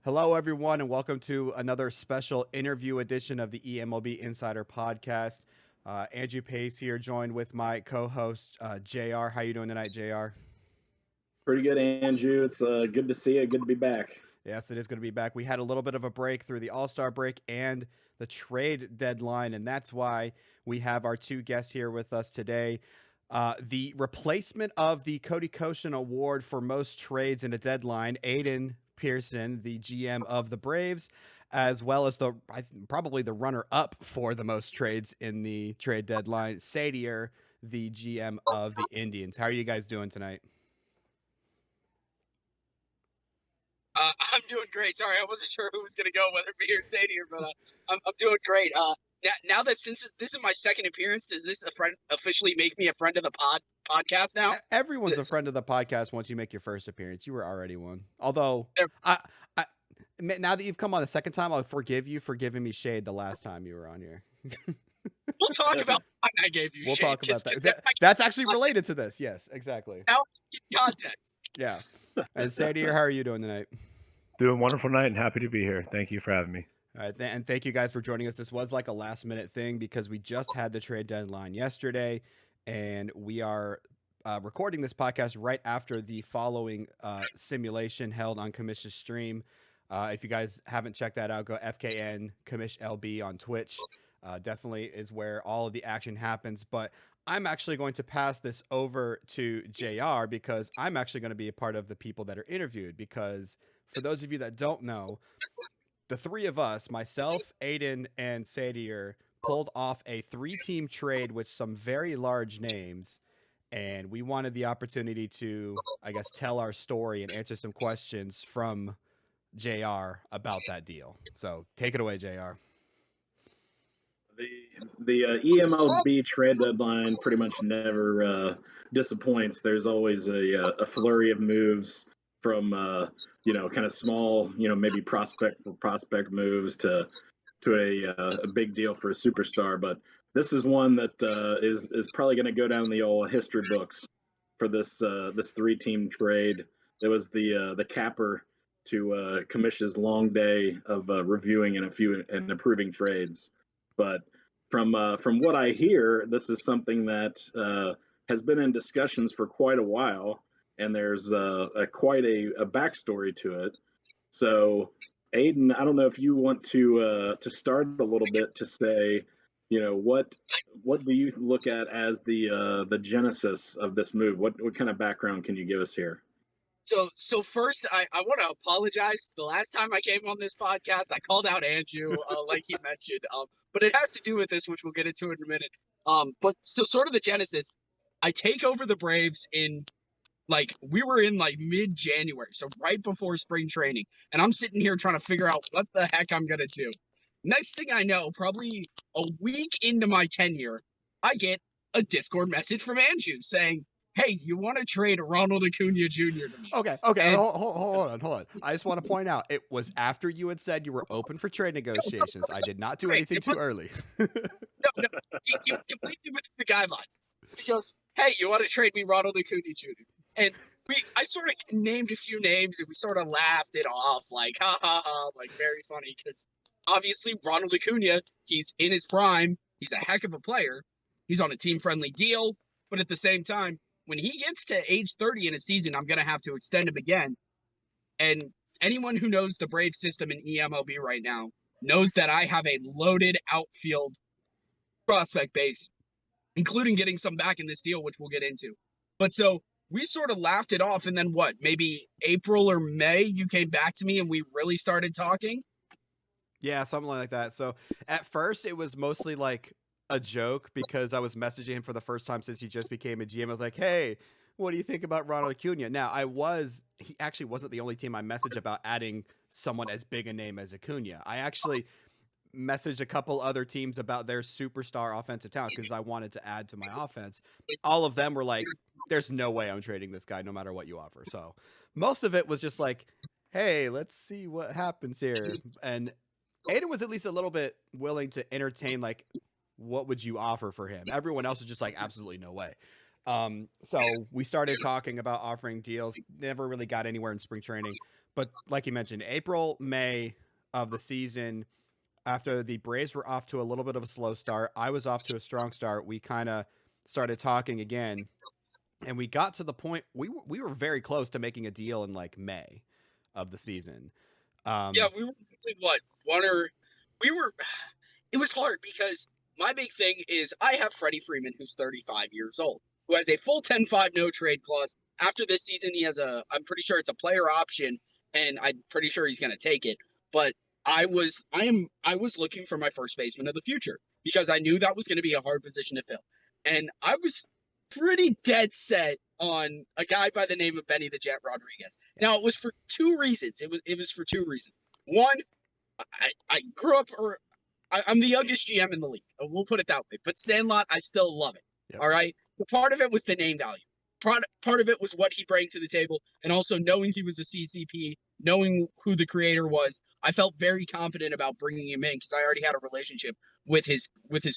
Hello, everyone, and welcome to another special interview edition of the eMLB Insider Podcast. AnjouPays here, joined with my co-host JR. How you doing tonight, JR? Pretty good, Andrew. It's good to see you. Good to be back. Yes, it is good to be back. We had a little bit of a break through the All-Star break and the trade deadline, and that's why we have our two guests here with us today. The replacement of the Cody Koshin Award for most trades in a deadline, Aiden Pearson, the GM of the Braves, as well as probably the runner-up for the most trades in the trade deadline, Sadier, the GM of the Indians. How are you guys doing tonight? I'm doing great. Sorry, I wasn't sure who was going to go, whether it be or Sadier, but I'm doing great. Now that since this is my second appearance, does this officially make me a friend of the podcast now? Everyone's a friend of the podcast once you make your first appearance. You were already one. Although, now that you've come on the second time, I'll forgive you for giving me shade the last time you were on here. We'll talk about why I gave you shade. We'll talk about that. That's actually related to this. Yes, exactly. Now, context. Yeah. And Sadier, how are you doing tonight? Doing wonderful night and happy to be here. Thank you for having me. All right, and thank you guys for joining us. This was like a last minute thing because we just had the trade deadline yesterday, and we are recording this podcast right after the following simulation held on Commish's stream. If you guys haven't checked that out, go FKN Commish LB on Twitch. Definitely is where all of the action happens. But I'm actually going to pass this over to JR because I'm actually going to be a part of the people that are interviewed. Because for those of you that don't know, the three of us, myself, Aiden, and Sadier, pulled off a 3-team trade with some very large names, and we wanted the opportunity to, I guess, tell our story and answer some questions from JR about that deal. So take it away, JR. The eMLB trade deadline pretty much never disappoints. There's always a flurry of moves from kind of small, maybe prospect moves to a big deal for a superstar. But this is one that is probably going to go down the old history books for this 3-team trade. It was the capper to Commish's long day of reviewing and approving trades. But from what I hear, this is something that has been in discussions for quite a while, and there's quite a backstory to it. So, Aiden, I don't know if you want to start a little bit to say, what do you look at as the genesis of this move? What kind of background can you give us here? So first, I want to apologize. The last time I came on this podcast, I called out Andrew, like he mentioned. But it has to do with this, which we'll get into in a minute. But so sort of the genesis, I take over the Braves we were in mid-January, so right before spring training, and I'm sitting here trying to figure out what the heck I'm gonna do. Next thing I know, probably a week into my tenure, I get a Discord message from Andrew saying, "Hey, you want to trade Ronald Acuna Jr. to me?" Okay. Hold on. I just want to point out, it was after you had said you were open for trade negotiations. I did not do anything too early. No, you completely within the guidelines. He goes, "Hey, you want to trade me Ronald Acuna Jr.?" And I sort of named a few names, and we sort of laughed it off, like, ha, ha, ha, like, very funny, because obviously Ronald Acuna, he's in his prime, he's a heck of a player, he's on a team-friendly deal, but at the same time, when he gets to age 30 in a season, I'm going to have to extend him again. And anyone who knows the Brave system in eMLB right now knows that I have a loaded outfield prospect base, including getting some back in this deal, which we'll get into. But so we sort of laughed it off, and then maybe April or May, you came back to me and we really started talking? Yeah, something like that. So at first, it was mostly like a joke because I was messaging him for the first time since he just became a GM. I was like, "Hey, what do you think about Ronald Acuna?" Now, he actually wasn't the only team I messaged about adding someone as big a name as Acuna. I actually messaged a couple other teams about their superstar offensive talent because I wanted to add to my offense. All of them were like, "There's no way I'm trading this guy no matter what you offer." So most of it was just like, "Hey, let's see what happens here." And Aiden was at least a little bit willing to entertain, like, what would you offer for him? Everyone else was just like, absolutely no way. So we started talking about offering deals, never really got anywhere in spring training. But like you mentioned, April, May of the season, after the Braves were off to a little bit of a slow start, I was off to a strong start. We kind of started talking again, and we got to the point we were very close to making a deal in like May of the season. Yeah, we were what one or we were. It was hard because my big thing is I have Freddie Freeman, who's 35 years old, who has a full 10-5 no trade clause. After this season, he has I'm pretty sure it's a player option, and I'm pretty sure he's going to take it. But I was looking for my first baseman of the future because I knew that was going to be a hard position to fill, and I was pretty dead set on a guy by the name of Benny the Jet Rodriguez. Now, it was for two reasons. It was for two reasons. One, I grew up, or I'm the youngest GM in the league. We'll put it that way. But Sandlot, I still love it. Yep. All right. The part of it was the name value. Part of it was what he brought to the table, and also knowing he was a CCP, knowing who the creator was. I felt very confident about bringing him in because I already had a relationship with his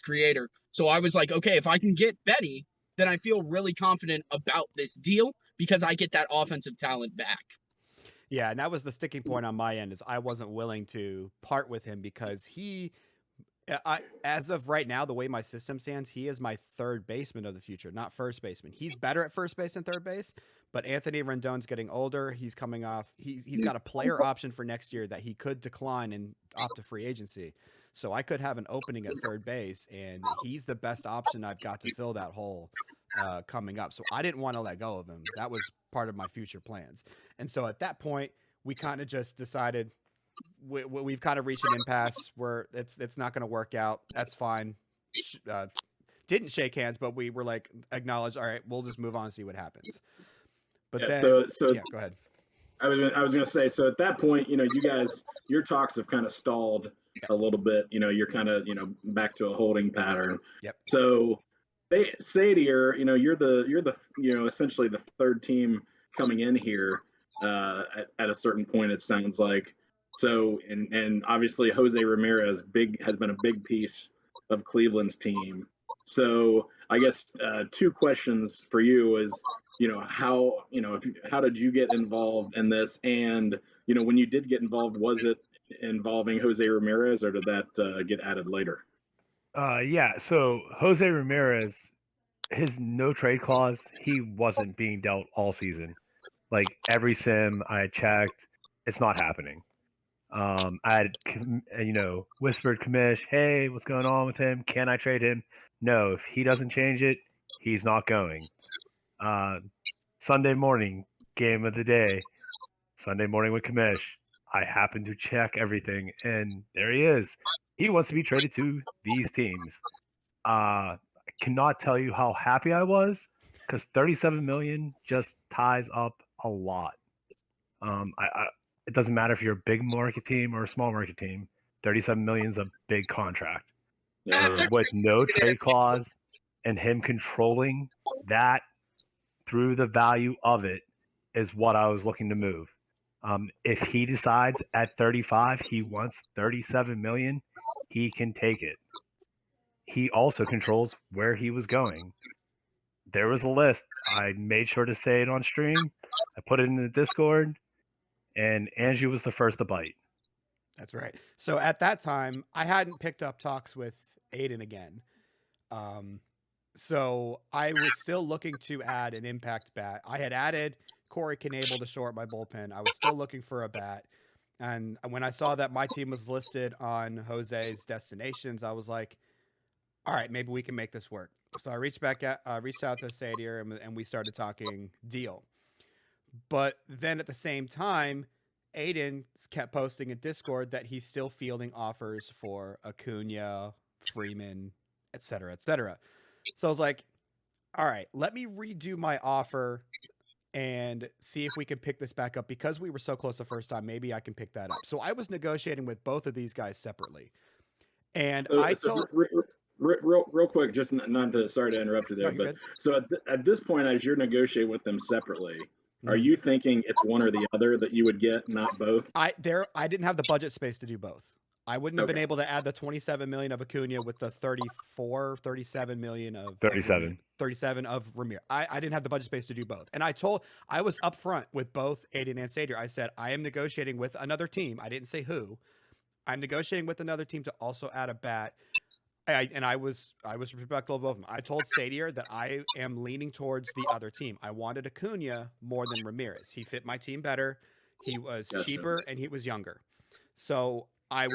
creator. So I was like, okay, if I can get Benny, then I feel really confident about this deal because I get that offensive talent back. Yeah, and that was the sticking point on my end is I wasn't willing to part with him because as of right now, the way my system stands, he is my third baseman of the future, not first baseman. He's better at first base than third base, but Anthony Rendon's getting older. He's coming off. He's got a player option for next year that he could decline and opt to free agency. So I could have an opening at third base, and he's the best option I've got to fill that hole coming up. So I didn't want to let go of him. That was part of my future plans. And so at that point, we kind of just decided we've kind of reached an impasse where it's not going to work out. That's fine. Didn't shake hands, but we were like, acknowledge, all right, we'll just move on and see what happens. But Yeah, then, so yeah, go ahead. I was going to say, so at that point, you guys, your talks have kind of stalled a little bit. You're kind of, back to a holding pattern. Yep. So Sadier, you're the essentially the third team coming in here at a certain point, it sounds like. So, and obviously Jose Ramirez has been a big piece of Cleveland's team. So I guess two questions for you is, how did you get involved in this? And, when you did get involved, was it involving Jose Ramirez or did that get added later? Yeah. So Jose Ramirez, his no trade clause, he wasn't being dealt all season. Like every sim I checked, it's not happening. I had, whispered commish, hey, what's going on with him? Can I trade him? No, if he doesn't change it, he's not going. Sunday morning, game of the day, Sunday morning with commish. I happen to check everything, and there he is. He wants to be traded to these teams. I cannot tell you how happy I was because 37 million just ties up a lot. It doesn't matter if you're a big market team or a small market team. 37 million is a big contract. With no trade clause and him controlling that through the value of it is what I was looking to move. If he decides at 35 he wants 37 million, he can take it. He also controls where he was going. There was a list. I made sure to say it on stream. I put it in the Discord. And Angie was the first to bite. That's right. So at that time, I hadn't picked up talks with Aiden again. So I was still looking to add an impact bat. I had added Corey Knebel to short my bullpen. I was still looking for a bat. And when I saw that my team was listed on Jose's destinations, I was like, all right, maybe we can make this work. So I reached out to Sadier and we started talking deal. But then at the same time, Aiden kept posting in Discord that he's still fielding offers for Acuna, Freeman, et cetera, et cetera. So I was like, all right, let me redo my offer and see if we can pick this back up. Because we were so close the first time, maybe I can pick that up. So I was negotiating with both of these guys separately. And real quick, just not to, sorry to interrupt you there, but good. So at this point, as you're negotiating with them separately, are you thinking it's one or the other that you would get, not both? I didn't have the budget space to do both. I wouldn't have been able to add the 27 million of Acuna with the 37 million of 37 of Ramirez. I didn't have the budget space to do both. And I was upfront with both Aiden and Sadier. I said, I am negotiating with another team. I didn't say who. I'm negotiating with another team to also add a bat. I was respectful of both of them. I told Sadier that I am leaning towards the other team. I wanted Acuna more than Ramirez. He fit my team better. He was cheaper and he was younger. So I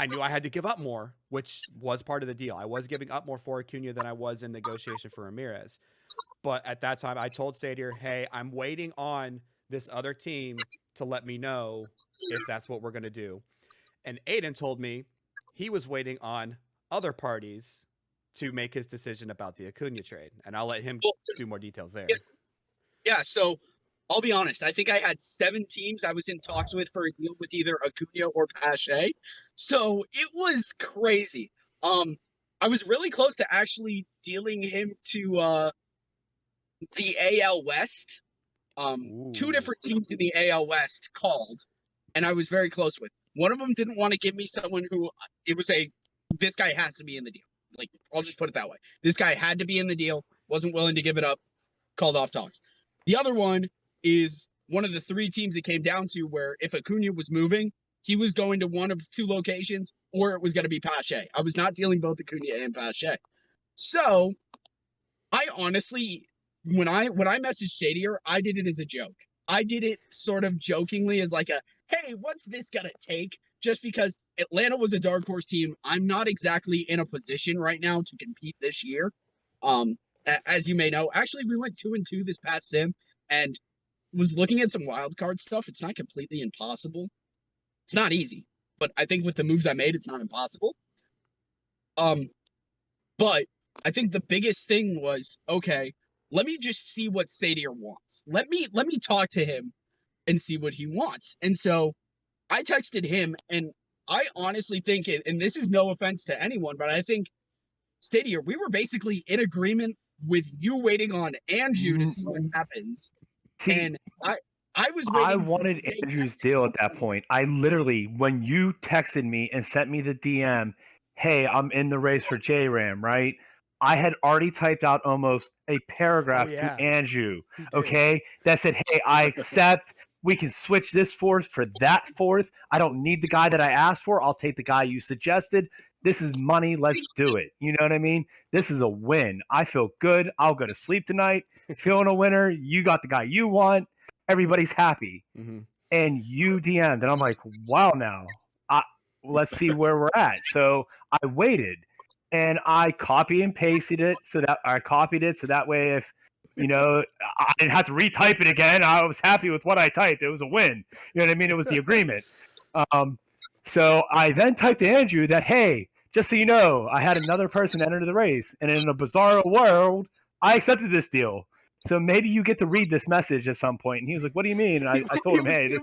knew I had to give up more, which was part of the deal. I was giving up more for Acuna than I was in negotiation for Ramirez. But at that time, I told Sadier, hey, I'm waiting on this other team to let me know if that's what we're going to do. And Aiden told me he was waiting on other parties to make his decision about the Acuna trade. And I'll let him do more details there. Yeah, so I'll be honest. I think I had 7 teams I was in talks with for a deal with either Acuna or Pache. So it was crazy. I was really close to actually dealing him to the AL West. 2 different teams in the AL West called, and I was very close with. One of them didn't want to give me someone who this guy has to be in the deal. Like, I'll just put it that way. This guy had to be in the deal, wasn't willing to give it up, called off talks. The other one is one of the 3 teams it came down to where if Acuna was moving, he was going to one of 2 locations or it was going to be Pache. I was not dealing both Acuna and Pache. So I honestly, when I messaged Sadier, I did it as a joke. I did it sort of jokingly as like hey, what's this going to take? Just because Atlanta was a dark horse team. I'm not exactly in a position right now to compete this year. As you may know, actually we went 2-2 this past sim and was looking at some wild card stuff. It's not completely impossible. It's not easy, but I think with the moves I made, it's not impossible. But I think the biggest thing was, okay, let me just see what Sadier wants. Let me talk to him and see what he wants. And so I texted him, and I honestly think, and this is no offense to anyone, but I think, Sadier, we were basically in agreement with you waiting on Anjou to see what happens. And I was waiting. I wanted Andrew's deal at that point. I literally, when you texted me and sent me the DM, hey, I'm in the race for JRAM, right? I had already typed out almost a paragraph to Anjou, okay, that said, hey, I accept. We can switch this 4th for that 4th. I don't need the guy that I asked for. I'll take the guy you suggested. This is money. Let's do it. You know what I mean? This is a win. I feel good. I'll go to sleep tonight feeling a winner. You got the guy you want. Everybody's happy. Mm-hmm. And you DM'd. And I'm like, wow, now. Let's see where we're at. So I waited. And I copy and pasted it so that way if I didn't have to retype it again. I was happy with what I typed. It was a win. You know what I mean? It was the agreement. So I then typed to Andrew that, hey, just so you know, I had another person enter the race. And in a bizarre world, I accepted this deal. So maybe you get to read this message at some point. And he was like, what do you mean? And I told him, hey, this,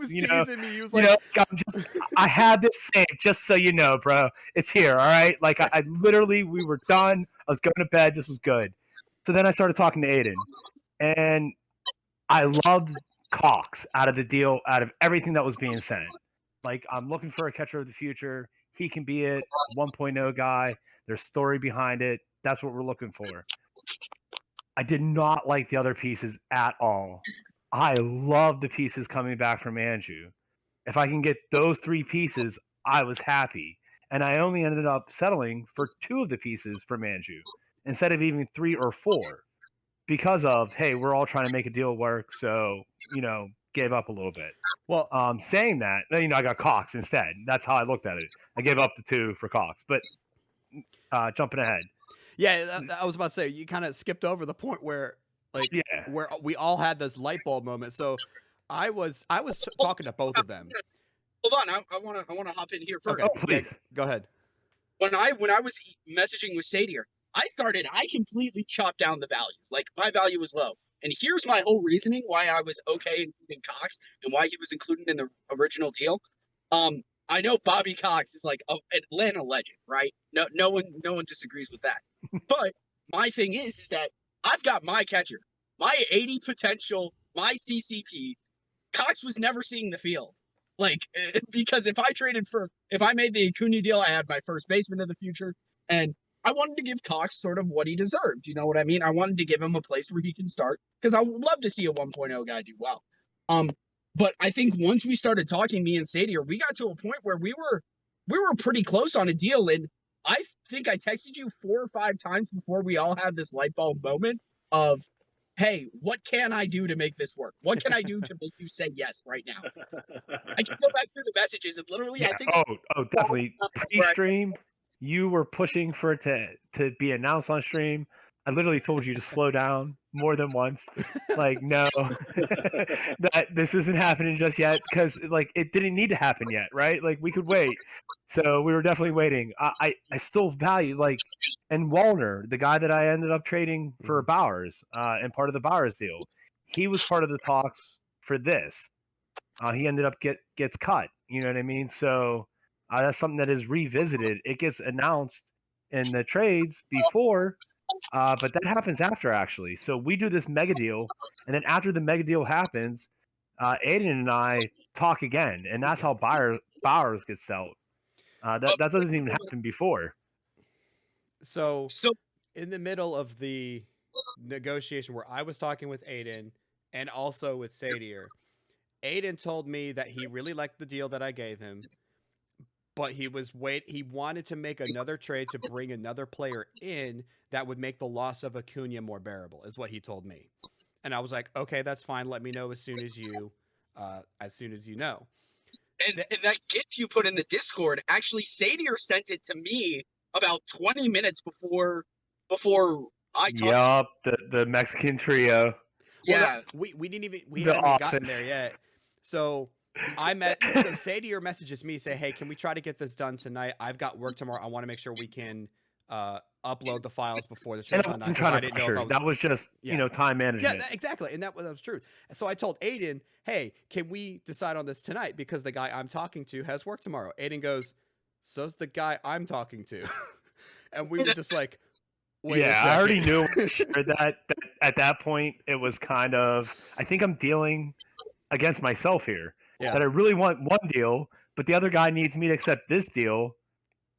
I have this saved just so you know, bro. It's here, all right? Like, I literally, we were done. I was going to bed. This was good. So then I started talking to Aiden. And I loved Cox out of the deal, out of everything that was being sent. Like, I'm looking for a catcher of the future. He can be it, 1.0 guy. There's story behind it. That's what we're looking for. I did not like the other pieces at all. I love the pieces coming back from Anjou. If I can get those 3 pieces, I was happy. And I only ended up settling for 2 of the pieces from Anjou instead of even 3 or 4 because of, hey, we're all trying to make a deal work. So, gave up a little bit. Well, saying that, I got Cox instead. That's how I looked at it. I gave up the 2 for Cox, but jumping ahead. Yeah, I was about to say, you kind of skipped over the point where we all had this light bulb moment. So I was talking to both of them. Hold on, I want to hop in here first. Okay, please go ahead. When I was messaging with Sadier, I completely chopped down the value. Like, my value was low. And here's my whole reasoning why I was okay including Cox and why he was included in the original deal. I know Bobby Cox is like an Atlanta legend, right? No one disagrees with that. But my thing is that I've got my catcher, my 80 potential, my CCP. Cox was never seeing the field. Because if I made the Acuna deal, I had my first baseman of the future, and I wanted to give Cox sort of what he deserved. You know what I mean? I wanted to give him a place where he can start because I would love to see a 1.0 guy do well. But I think once we started talking, me and Sadier, we got to a point where we were pretty close on a deal, and I think I texted you 4 or 5 times before we all had this light bulb moment of, hey, what can I do to make this work? What can I do to make you say yes right now? I can go back through the messages and literally, I think. Oh, definitely. Pre-stream, you were pushing for it to be announced on stream. I literally told you to slow down more than once. Like, no, that this isn't happening just yet because like it didn't need to happen yet, right? Like we could wait. So we were definitely waiting. I still value and Wallner, the guy that I ended up trading for Bowers, and part of the Bowers deal, he was part of the talks for this. He ended up gets cut. You know what I mean? So that's something that is revisited. It gets announced in the trades before. But that happens after, actually. So we do this mega deal, and then after the mega deal happens, Aiden and I talk again, and that's how Bowers gets dealt. That doesn't even happen before. So in the middle of the negotiation where I was talking with Aiden and also with Sadier, Aiden told me that he really liked the deal that I gave him, but he wanted to make another trade to bring another player in that would make the loss of Acuna more bearable, is what he told me. And I was like, okay, that's fine. Let me know as soon as you know. And that GIF you put in the Discord, actually, Sadier sent it to me about 20 minutes before I talked. Yup, the Mexican trio. Yeah, we hadn't even gotten there yet. So Sadier messages me, say, hey, can we try to get this done tonight? I've got work tomorrow. I want to make sure we can upload the files before the trade. And I wasn't trying to pressure. That was just time management. Yeah, exactly. And that was true. So I told Aiden, hey, can we decide on this tonight? Because the guy I'm talking to has work tomorrow. Aiden goes, so's the guy I'm talking to. And we were just like, wait a second. I already knew that at that point it was kind of, I think I'm dealing against myself here. Yeah. That I really want one deal, but the other guy needs me to accept this deal,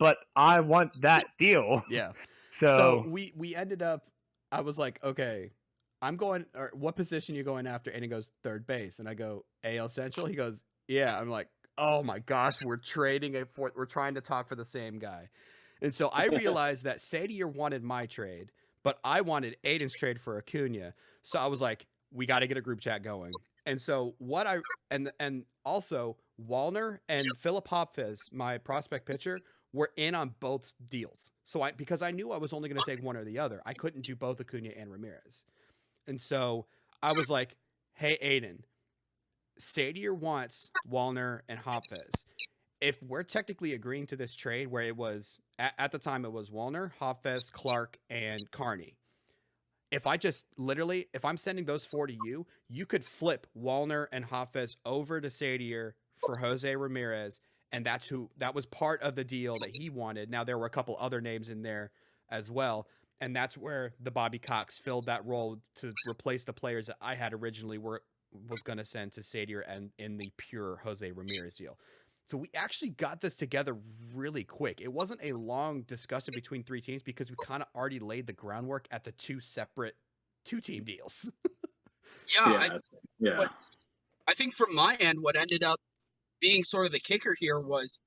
but I want that deal. Yeah. So we ended up, I was like, okay, I'm going, or what position you going after? And he goes, third base. And I go, AL Central? He goes, yeah. I'm like, oh my gosh, we're trading we're trying to talk for the same guy. And so I realized that Sadier wanted my trade, but I wanted Aiden's trade for Acuna. So I was like, we got to get a group chat going. And so and also Wallner and Philip Hopfez, my prospect pitcher, were in on both deals. So because I knew I was only going to take one or the other, I couldn't do both Acuna and Ramirez. And so I was like, hey, Aiden, Sadier wants Wallner and Hopfez. If we're technically agreeing to this trade where it was, at the time it was Wallner, Hopfez, Clark, and Carney. If I'm sending those 4 to you, you could flip Wallner and Hopfez over to Sadier for Jose Ramirez, and that was part of the deal that he wanted. Now, there were a couple other names in there as well, and that's where the Bobby Cox filled that role to replace the players that I had originally was going to send to Sadier and in the pure Jose Ramirez deal. So we actually got this together really quick. It wasn't a long discussion between 3 teams because we kind of already laid the groundwork at the 2 separate 2-team deals. Yeah. I think from my end, what ended up being sort of the kicker here was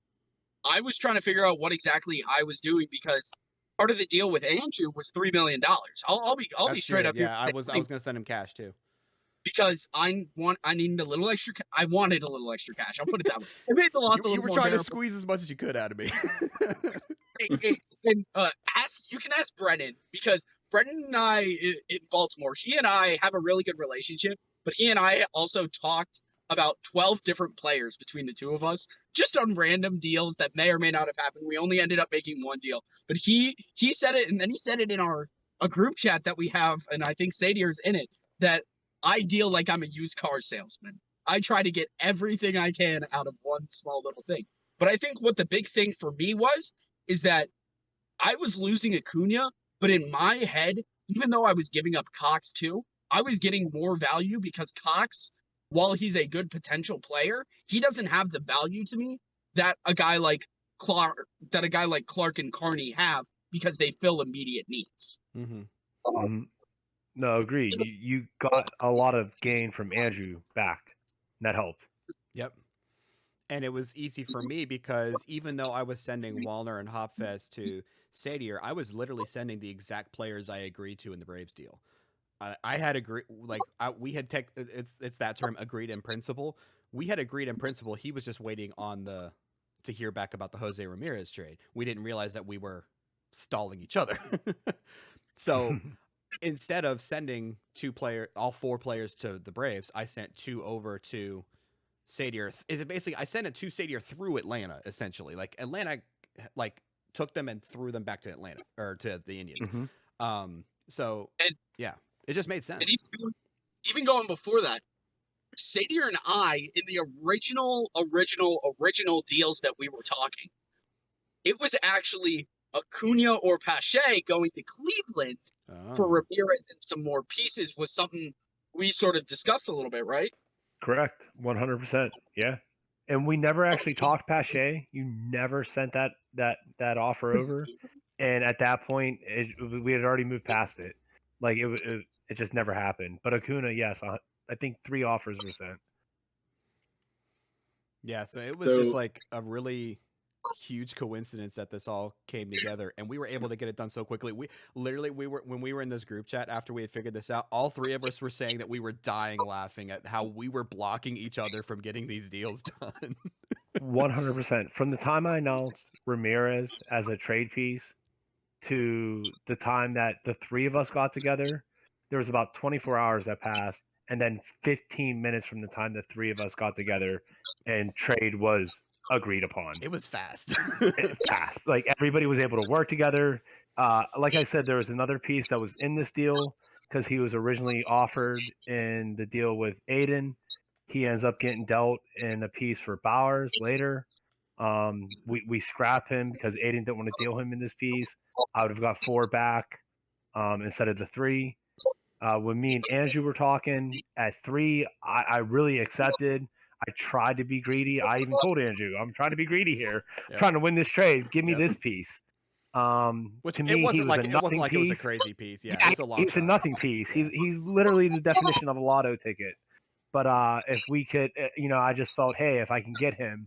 I was trying to figure out what exactly I was doing because part of the deal with Anju was $3 million. I'll be straight up. Yeah, I was going to send him cash too. Because I wanted a little extra cash. I'll put it that way. It made the loss a little more. You were trying bearable. to squeeze as much as you could out of me. You can ask Brennan because Brennan and I in Baltimore, he and I have a really good relationship, but he and I also talked about 12 different players between the two of us, just on random deals that may or may not have happened. We only ended up making one deal, but he said it, and then he said it in a group chat that we have, and I think Sadier's in it, that I deal like I'm a used car salesman. I try to get everything I can out of one small little thing. But I think what the big thing for me is that I was losing Acuna, but in my head, even though I was giving up Cox too, I was getting more value because Cox while he's a good potential player, he doesn't have the value to me that a guy like Clark and Carney have, because they fill immediate needs. Mm-hmm. No, agreed. You got a lot of gain from Andrew back. That helped. Yep. And it was easy for me because even though I was sending Wallner and Hopfest to Sadier, I was literally sending the exact players I agreed to in the Braves deal. I had we had it's that term, agreed in principle. We had agreed in principle. He was just waiting on to hear back about the Jose Ramirez trade. We didn't realize that we were stalling each other. So instead of sending all 4 players to the Braves, I sent 2 over to Sadier. I sent it to Sadier through Atlanta, essentially. Like Atlanta, took them and threw them back to Atlanta or to the Indians. It just made sense. And even going before that, Sadier and I, in the original deals that we were talking, it was actually Acuna or Pache going to Cleveland for Ramirez and some more pieces, was something we sort of discussed a little bit, right? Correct. 100%. Yeah. And we never actually talked Pache. You never sent that offer over. And at that point, we had already moved past it. Like it just never happened. But Acuna, yes, I think 3 offers were sent. Yeah, so it was just like a really huge coincidence that this all came together, and we were able to get it done so quickly. When we were in this group chat after we had figured this out, all 3 of us were saying that we were dying laughing at how we were blocking each other from getting these deals done. 100%. From the time I announced Ramirez as a trade piece to the time that the 3 of us got together, there was about 24 hours that passed, and then 15 minutes from the time the 3 of us got together and trade was agreed upon. It was fast. Fast. Like everybody was able to work together. Like I said, there was another piece that was in this deal because he was originally offered in the deal with Aiden. He ends up getting dealt in a piece for Bowers later. We scrap him because Aiden didn't want to deal him in this piece. I would have got 4 back instead of the 3. When me and Andrew were talking at 3, I really accepted. I tried to be greedy. I even told Andrew, I'm trying to be greedy here. I'm trying to win this trade. Give me this piece. Which to me, he was a nothing piece. It was a crazy piece. Yeah, it's a nothing piece. He's literally the definition of a lotto ticket. But if we could, I just felt, hey, if I can get him,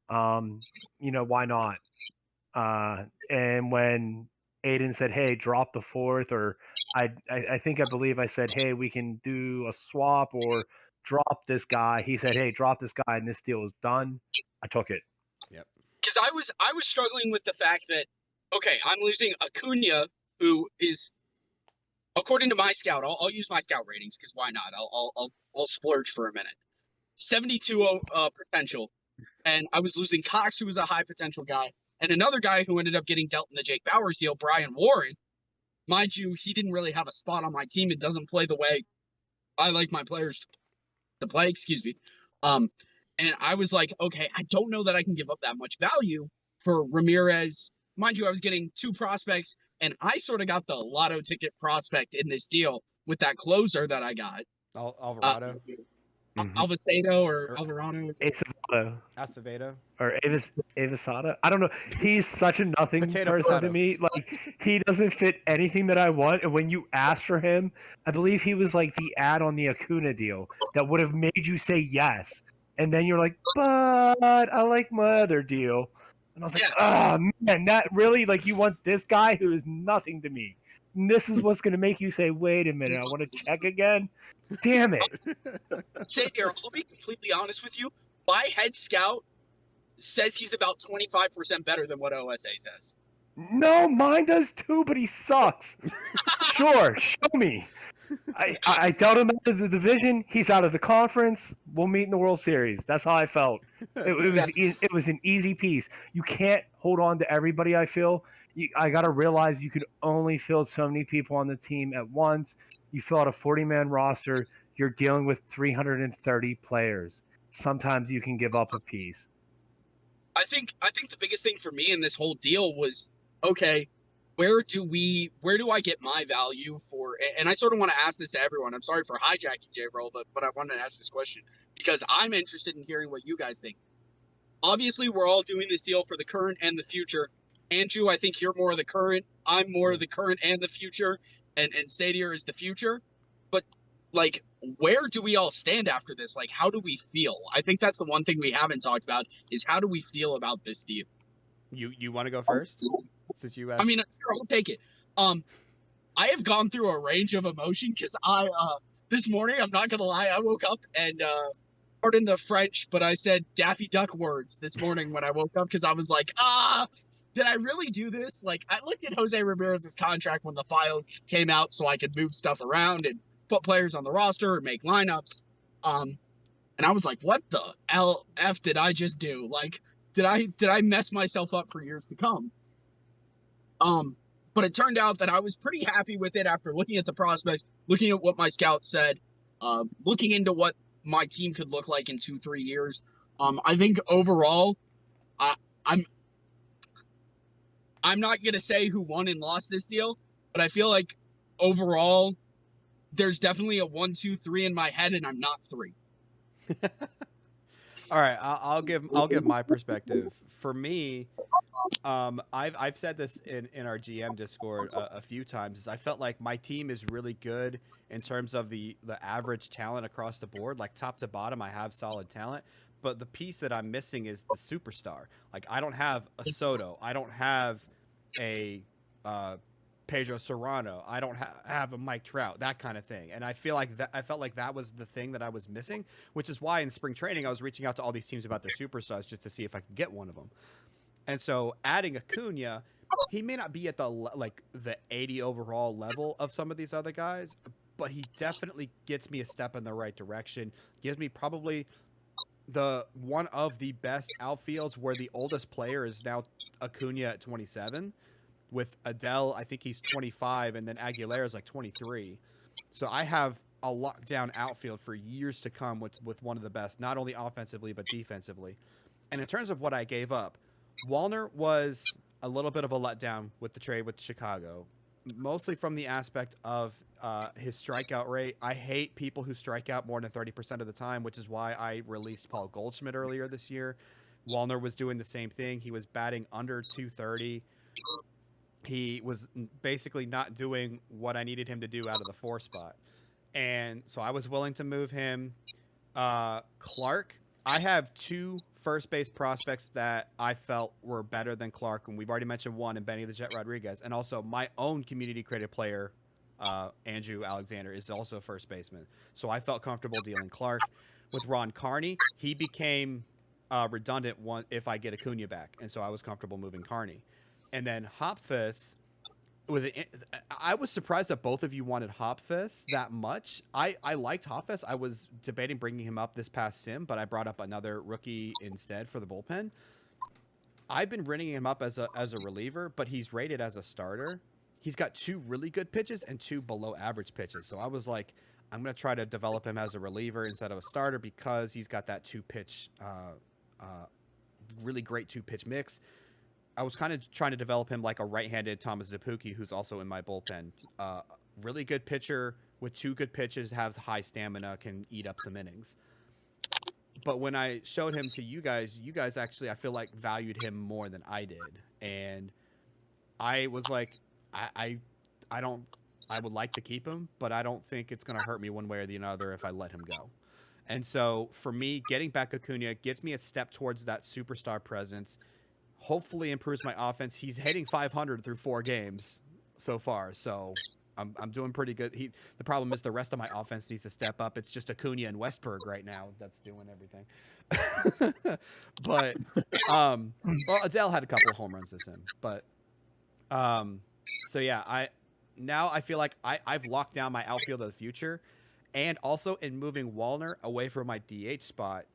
why not? And when Aiden said, hey, drop the 4th, or I believe I said, hey, we can do a swap or drop this guy. He said, hey, drop this guy, and this deal is done. I took it. Yep. Because I was struggling with the fact that, okay, I'm losing Acuna, who is, according to my scout, I'll use my scout ratings because why not? I'll splurge for a minute. 72 potential, and I was losing Cox, who was a high potential guy, and another guy who ended up getting dealt in the Jake Bowers deal, Brian Warren. Mind you, he didn't really have a spot on my team. It doesn't play the way I like my players to play. Excuse me. And I was like, okay, I don't know that I can give up that much value for Ramirez. Mind you, I was getting 2 prospects, and I sort of got the lotto ticket prospect in this deal with that closer that I got. Alvarado? Alvarado or Alvarado? Acevedo? Or Avisada? I don't know. He's such a nothing person to me. Like, he doesn't fit anything that I want. And when you ask for him, I believe he was like the ad on the Acuna deal that would have made you say yes. And then you're like, but I like my other deal. And I was like, oh, man, that really, like, you want this guy who is nothing to me. And this is what's going to make you say, wait a minute, I want to check again? Damn it. Say here, I'll be completely honest with you. My head scout says he's about 25% better than what OSA says. No, mine does too, but he sucks. Sure, show me. I dealt him out of the division. He's out of the conference. We'll meet in the World Series. That's how I felt. It was an easy piece. You can't hold on to everybody, I feel. I got to realize you could only field so many people on the team at once. You fill out a 40-man roster. You're dealing with 330 players. Sometimes you can give up a piece. I think the biggest thing for me in this whole deal was, okay, where do I get my value for? And I sort of want to ask this to everyone. I'm sorry for hijacking J-Roll, but I wanted to ask this question because I'm interested in hearing what you guys think. Obviously, we're all doing this deal for the current and the future. Andrew, I think you're more of the current. I'm more of the current and the future, and Sadier is the future. But like, where do we all stand after this? Like, how do we feel? I think that's the one thing we haven't talked about is how do we feel about this deal? You want to go first since you asked? I mean, sure, I'll take it. I have gone through a range of emotion because this morning, I'm not gonna lie, I woke up and pardon the French, but I said Daffy Duck words this morning when I woke up because I was like, did I really do this? Like, I looked at Jose Ramirez's contract when the file came out so I could move stuff around and put players on the roster and make lineups. And I was like, what the LF did I just do? Like, did I mess myself up for years to come? But it turned out that I was pretty happy with it after looking at the prospects, looking at what my scout said, looking into what my team could look like in 2-3 years. I think overall, I'm not gonna say who won and lost this deal, but I feel like overall, there's definitely a 1, 2, 3 in my head, and I'm not 3. All right, I'll give my perspective. For me, I've said this in our GM Discord a few times. Is I felt like my team is really good in terms of the average talent across the board, like top to bottom. I have solid talent, but the piece that I'm missing is the superstar. Like I don't have a Soto, I don't have a Pedro Serrano, I don't have a Mike Trout, that kind of thing. And I felt like that was the thing that I was missing, which is why in spring training I was reaching out to all these teams about their superstars just to see if I could get one of them. And so adding Acuna, he may not be at the 80 overall level of some of these other guys, but he definitely gets me a step in the right direction. Gives me probably the one of the best outfields where the oldest player is now Acuna at 27. With Adele, I think he's 25, and then Aguilera is like 23. So I have a lockdown outfield for years to come with one of the best, not only offensively but defensively. And in terms of what I gave up, Wallner was a little bit of a letdown with the trade with Chicago, mostly from the aspect of his strikeout rate. I hate people who strike out more than 30% of the time, which is why I released Paul Goldschmidt earlier this year. Wallner was doing the same thing. He was batting under 230. He was basically not doing what I needed him to do out of the 4 spot. And so I was willing to move him. Clark, I have 2 first base prospects that I felt were better than Clark, and we've already mentioned one in Benny the Jet Rodriguez, and also my own community created player, Andrew Alexander, is also a first baseman. So I felt comfortable dealing Clark. With Ron Carney, he became redundant if I get Acuna back, and so I was comfortable moving Carney. And then Hopfus I was surprised that both of you wanted Hopfus that much. I liked Hopfus. I was debating bringing him up this past sim, but I brought up another rookie instead for the bullpen. I've been running him up as a reliever, but he's rated as a starter. He's got 2 really good pitches and 2 below average pitches. So I was like, I'm going to try to develop him as a reliever instead of a starter because he's got that 2-pitch, really great 2-pitch mix. I was kind of trying to develop him like a right-handed Thomas Zapuki, who's also in my bullpen. Really good pitcher with 2 good pitches, has high stamina, can eat up some innings. But when I showed him to you guys actually, I feel like valued him more than I did. And I was like, I would like to keep him, but I don't think it's going to hurt me one way or the other if I let him go. And so for me, getting back Acuna gets me a step towards that superstar presence. Hopefully improves my offense. He's hitting 500 through 4 games so far, so I'm doing pretty good. The problem is the rest of my offense needs to step up. It's just Acuna and Westberg right now that's doing everything. But well, Adele had a couple of home runs this in, but so yeah, I feel like I've locked down my outfield of the future, and also in moving Wallner away from my DH spot.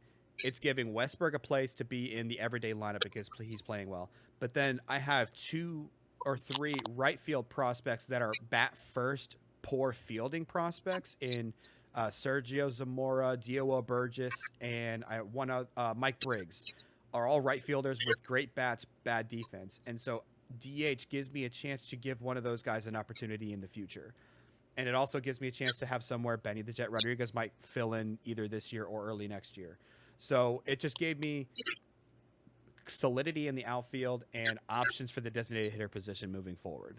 It's giving Westberg a place to be in the everyday lineup because he's playing well. But then I have 2 or 3 right field prospects that are bat first, poor fielding prospects in Sergio Zamora, Diogo Burgess, and Mike Briggs are all right fielders with great bats, bad defense. And so DH gives me a chance to give one of those guys an opportunity in the future. And it also gives me a chance to have somewhere Benny the Jet Rodriguez might fill in either this year or early next year. So it just gave me solidity in the outfield and options for the designated hitter position moving forward.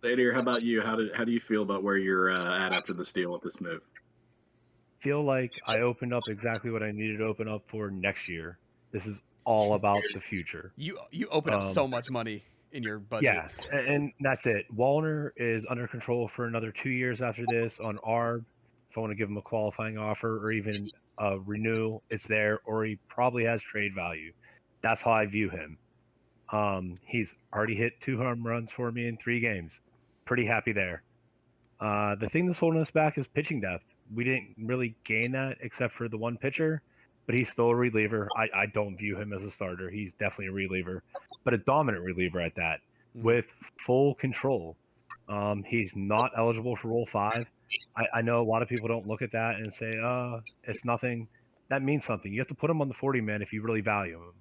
Xavier, how about you? How do you feel about where you're at after this deal with this move? Feel like I opened up exactly what I needed to open up for next year. This is all about the future. You open up so much money in your budget. Yeah, and that's it. Wallner is under control for another 2 years after this on ARB. If I want to give him a qualifying offer or even a renewal, it's there, or he probably has trade value. That's how I view him. He's already hit 2 home runs for me in 3 games. Pretty happy there. The thing that's holding us back is pitching depth. We didn't really gain that except for the one pitcher, but he's still a reliever. I don't view him as a starter. He's definitely a reliever, but a dominant reliever at that, with full control. He's not eligible for Rule 5. I know a lot of people don't look at that and say, it's nothing. That means something. You have to put him on the 40-man if you really value him.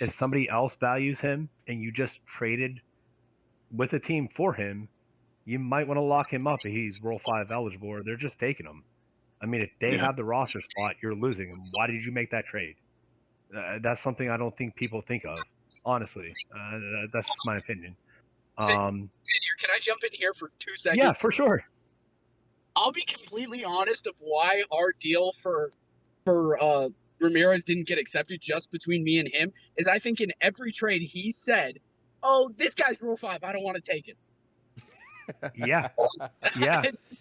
If somebody else values him and you just traded with a team for him, you might want to lock him up if he's Rule 5 eligible, or they're just taking him. I mean, if they have the roster spot, you're losing him. Why did you make that trade? That's something I don't think people think of, honestly. That's my opinion. Can I jump in here for 2 seconds? Yeah, for sure. I'll be completely honest of why our deal for Ramirez didn't get accepted just between me and him is I think in every trade he said, "Oh, this guy's Rule 5. I don't want to take it." Yeah.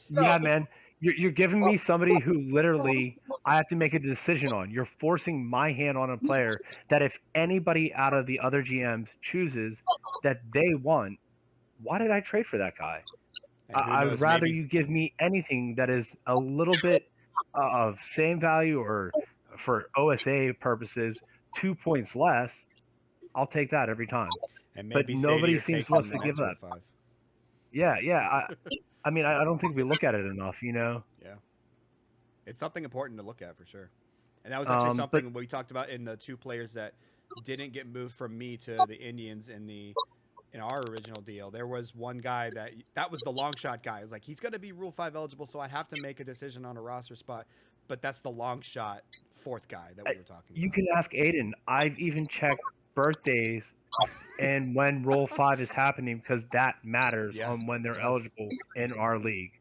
So, Yeah, man. You're giving me somebody who literally I have to make a decision on. You're forcing my hand on a player that if anybody out of the other GMs chooses that they want, why did I trade for that guy? I would rather you give me anything that is a little bit of same value or for OSA purposes, 2 points less. I'll take that every time. And but nobody seems to us to give that. 5. Yeah. I mean, I don't think we look at it enough, you know? Yeah. It's something important to look at for sure. And that was actually something we talked about in the 2 players that didn't get moved from me to the Indians in our original deal. There was one guy that was the long shot guy. It was like, he's going to be Rule 5 eligible, so I'd have to make a decision on a roster spot. But that's the long shot 4th guy that we were talking about. You can ask Aiden. I've even checked birthdays and when Rule 5 is happening because that matters on when they're eligible in our league.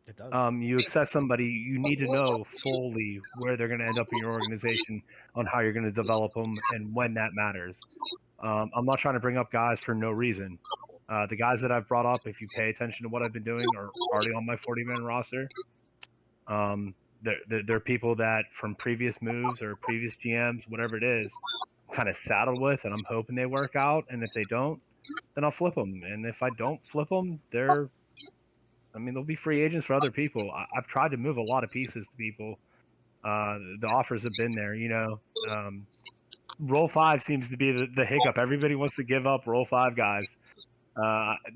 It does. You accept somebody, you need to know fully where they're going to end up in your organization on how you're going to develop them and when that matters. I'm not trying to bring up guys for no reason. The guys that I've brought up, if you pay attention to what I've been doing, are already on my 40-man roster. They're people that from previous moves or previous GMs, whatever it is, kind of saddled with, and I'm hoping they work out. And if they don't, then I'll flip them. And if I don't flip them, they'll be free agents for other people. I've tried to move a lot of pieces to people. The offers have been there, you know. Rule 5 seems to be the hiccup. Everybody wants to give up Rule 5 guys.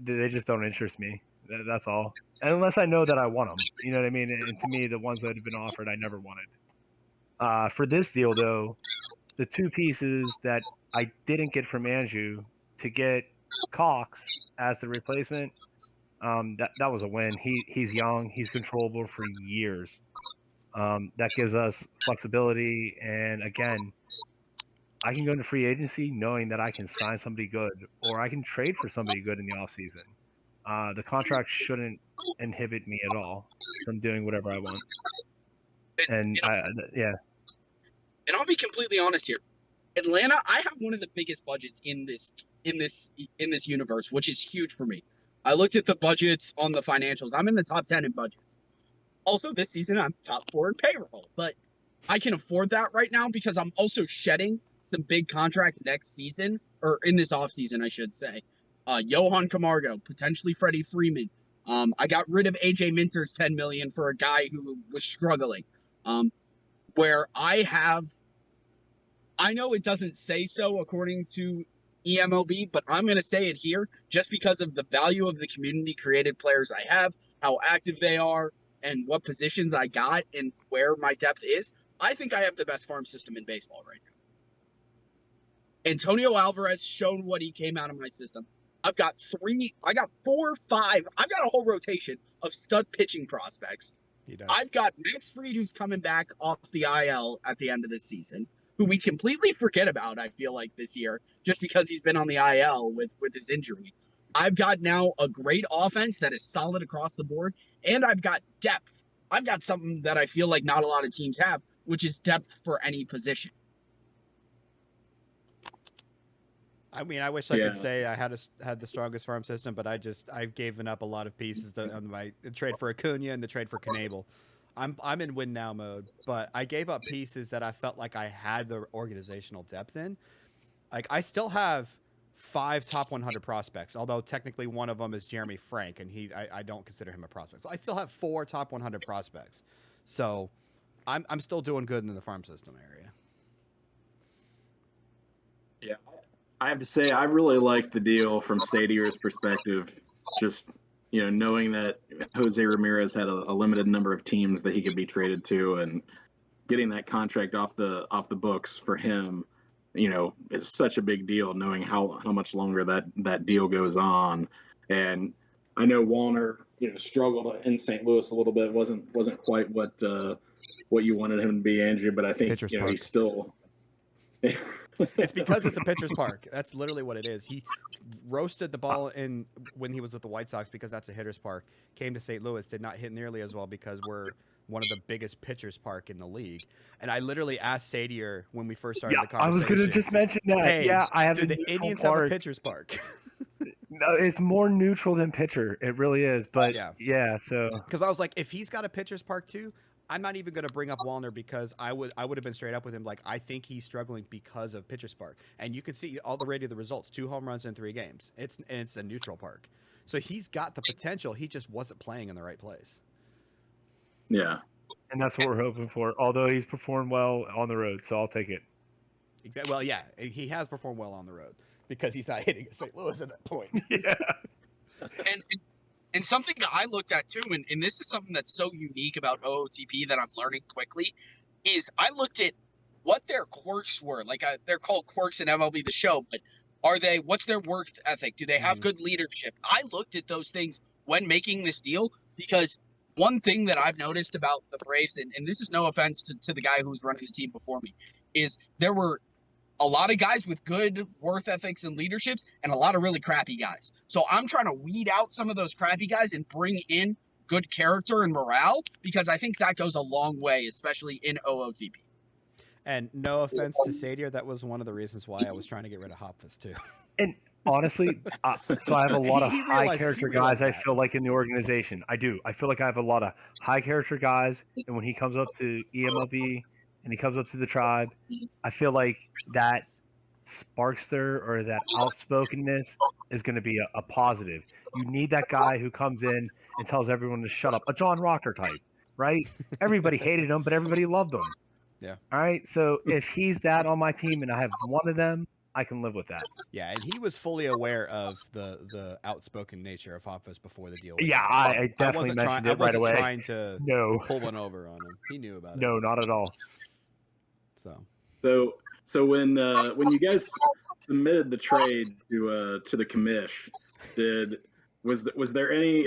They just don't interest me. That's all. And unless I know that I want them, you know what I mean? And to me, the ones that have been offered, I never wanted. For this deal, though, the 2 pieces that I didn't get from Anjou to get Cox as the replacement, that was a win. He's young. He's controllable for years. That gives us flexibility. And again, I can go into free agency knowing that I can sign somebody good or I can trade for somebody good in the offseason. The contract shouldn't inhibit me at all from doing whatever I want. And And I'll be completely honest here. Atlanta, I have one of the biggest budgets in this universe, which is huge for me. I looked at the budgets on the financials. I'm in the top 10 in budgets. Also, this season, I'm top 4 in payroll. But I can afford that right now because I'm also shedding some big contracts next season, or in this offseason, I should say. Johan Camargo, potentially Freddie Freeman. I got rid of AJ Minter's $10 million for a guy who was struggling. Where I know it doesn't say so according to eMLB, but I'm going to say it here just because of the value of the community created players I have, how active they are, and what positions I got and where my depth is. I think I have the best farm system in baseball right now. Antonio Alvarez shown what he came out of my system. I've got 4 or 5. I've got a whole rotation of stud pitching prospects. He does. I've got Max Fried, who's coming back off the IL at the end of this season, who we completely forget about, I feel like, this year, just because he's been on the IL with his injury. I've got now a great offense that is solid across the board, and I've got depth. I've got something that I feel like not a lot of teams have, which is depth for any position. I mean, I wish I could say I had the strongest farm system, but I've given up a lot of pieces on my trade for Acuna and the trade for Knebel. I'm in win now mode, but I gave up pieces that I felt like I had the organizational depth in. Like, I still have 5 top 100 prospects, although technically one of them is Jeremy Frank, and I don't consider him a prospect. So I still have 4 top 100 prospects. So I'm still doing good in the farm system area. Yeah, I have to say I really like the deal from Sadier's perspective. Just, knowing that Jose Ramirez had a limited number of teams that he could be traded to, and getting that contract off the books for him, is such a big deal, knowing how much longer that deal goes on. And I know Wallner, struggled in St. Louis a little bit. wasn't quite what you wanted him to be, Andrew, but I think he's still. It's because it's a pitcher's park. That's literally what it is. He roasted the ball in when he was with the White Sox because that's a hitter's park. Came to St. Louis, did not hit nearly as well because we're one of the biggest pitchers park in the league. And I literally asked Sadier when we first started the conversation. I was going to just mention that. Hey, I have do the Indians have a pitcher's park? No, it's more neutral than pitcher. It really is. But so because I was like, if he's got a pitcher's park too, I'm not even going to bring up Wallner because I would have been straight up with him. Like, I think he's struggling because of pitcher's park. And you can see all the rate of the results, 2 home runs in 3 games. It's a neutral park. So he's got the potential. He just wasn't playing in the right place. Yeah. And that's what we're hoping for. Although he's performed well on the road, so I'll take it. Exactly. Well, yeah, he has performed well on the road because he's not hitting at St. Louis at that point. Yeah. And something that I looked at too, and this is something that's so unique about OOTP that I'm learning quickly, is I looked at what their quirks were. Like, they're called quirks in MLB The Show, but what's their work ethic? Do they have good leadership? I looked at those things when making this deal because one thing that I've noticed about the Braves, and this is no offense to the guy who was running the team before me, is there were a lot of guys with good work ethics and leaderships and a lot of really crappy guys. So I'm trying to weed out some of those crappy guys and bring in good character and morale because I think that goes a long way, especially in OOTP. And no offense to Sadier, that was one of the reasons why I was trying to get rid of Hopfus too. And honestly, so I have a lot of high character guys I feel like in the organization. I do. I feel like I have a lot of high character guys. And when he comes up to eMLB and he comes up to the Tribe, I feel like that sparkster or that outspokenness is going to be a positive. You need that guy who comes in and tells everyone to shut up. A John Rocker type, right? Everybody hated him, but everybody loved him. Yeah. All right. So if he's that on my team and I have one of them, I can live with that. Yeah, and he was fully aware of the outspoken nature of Hopfus before the deal. Yeah, I definitely mentioned it right away. I wasn't trying to pull one over on him. He knew about it. No, not at all. So when you guys submitted the trade to the commish, was there any